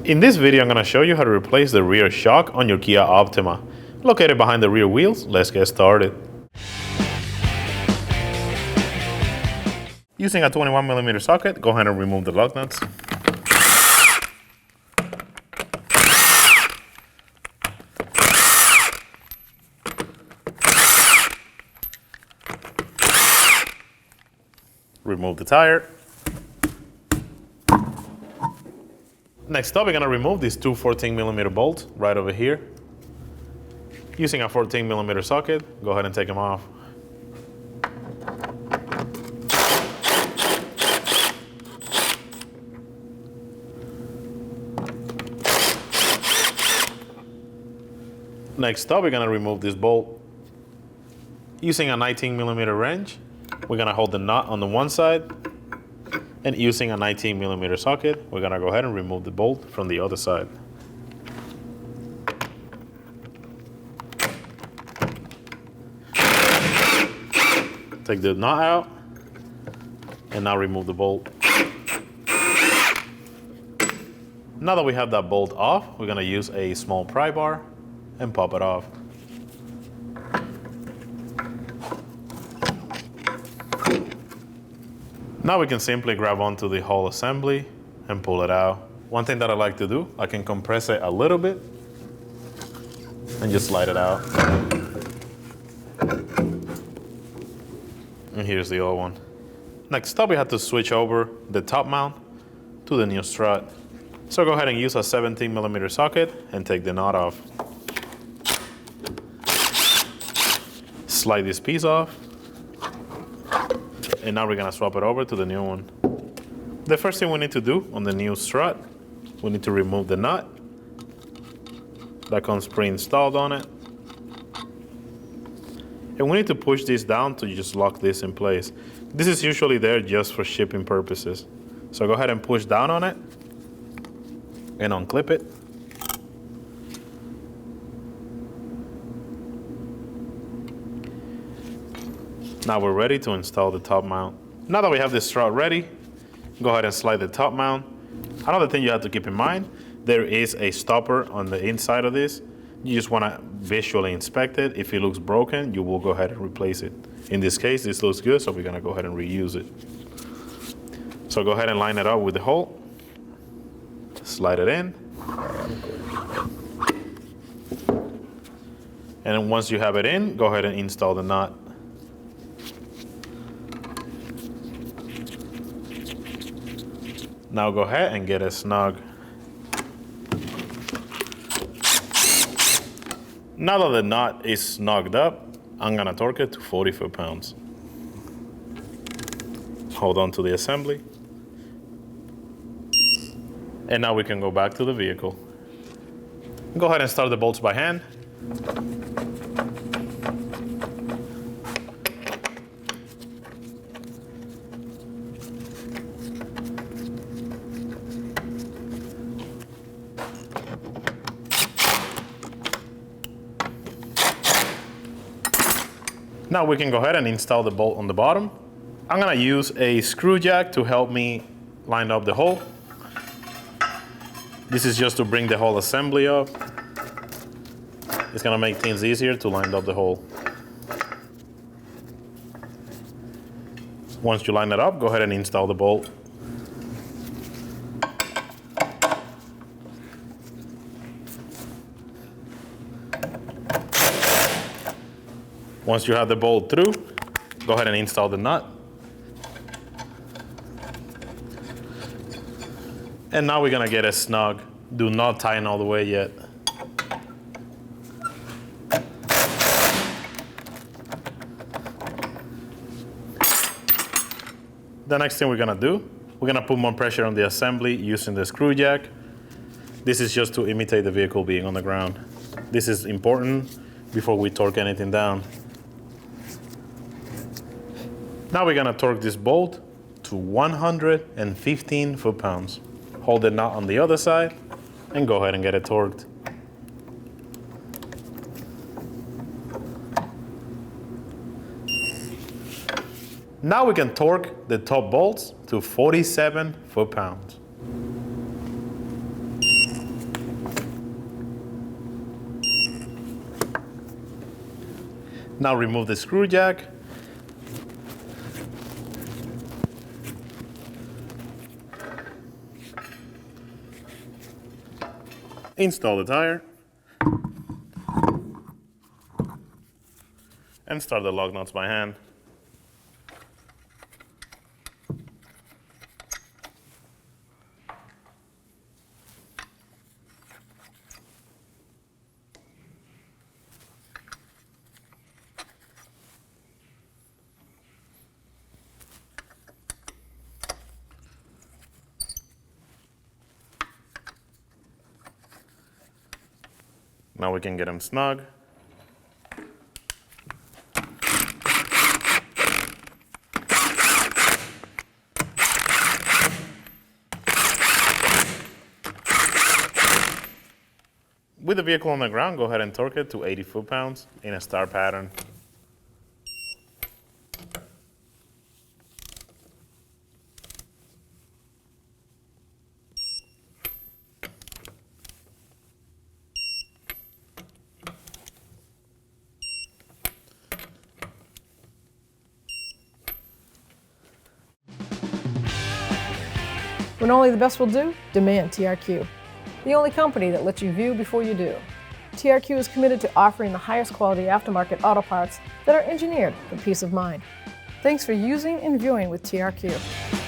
In this video, I'm going to show you how to replace the rear shock on your Kia Optima. Located behind the rear wheels, let's get started. Using a 21mm socket, go ahead and remove the lug nuts. Remove the tire. Next up, we're going to remove these two 14mm bolts right over here. Using a 14mm socket, go ahead and take them off. Next up, we're going to remove this bolt. Using a 19mm wrench, we're going to hold the nut on the one side. And using a 19mm socket, we're going to go ahead and remove the bolt from the other side. Take the nut out, and now remove the bolt. Now that we have that bolt off, we're going to use a small pry bar and pop it off. Now we can simply grab onto the whole assembly and pull it out. One thing that I like to do, I can compress it a little bit and just slide it out. And here's the old one. Next up, we have to switch over the top mount to the new strut. So go ahead and use a 17mm socket and take the nut off. Slide this piece off. And now we're going to swap it over to the new one. The first thing we need to do on the new strut, we need to remove the nut that comes pre-installed on it. And we need to push this down to just lock this in place. This is usually there just for shipping purposes. So go ahead and push down on it and unclip it. Now we're ready to install the top mount. Now that we have this strut ready, go ahead and slide the top mount. Another thing you have to keep in mind, there is a stopper on the inside of this. You just want to visually inspect it. If it looks broken, you will go ahead and replace it. In this case, this looks good, so we're going to go ahead and reuse it. So go ahead and line it up with the hole. Slide it in. And once you have it in, go ahead and install the nut. Now go ahead and get it snug. Now that the nut is snugged up, I'm gonna torque it to 40 foot-pounds. Hold on to the assembly. And now we can go back to the vehicle. Go ahead and start the bolts by hand. Now we can go ahead and install the bolt on the bottom. I'm gonna use a screw jack to help me line up the hole. This is just to bring the whole assembly up. It's gonna make things easier to line up the hole. Once you line it up, go ahead and install the bolt. Once you have the bolt through, go ahead and install the nut. And now we're gonna get it snug. Do not tighten all the way yet. The next thing we're gonna do, we're gonna put more pressure on the assembly using the screw jack. This is just to imitate the vehicle being on the ground. This is important before we torque anything down. Now we're gonna torque this bolt to 115 foot-pounds. Hold the nut on the other side and go ahead and get it torqued. Now we can torque the top bolts to 47 foot-pounds. Now remove the screw jack. Install the tire. And start the lug nuts by hand. Now we can get them snug. With the vehicle on the ground, go ahead and torque it to 80 foot-pounds in a star pattern. When only the best will do, demand TRQ. The only company that lets you view before you do. TRQ is committed to offering the highest quality aftermarket auto parts that are engineered for peace of mind. Thanks for using and viewing with TRQ.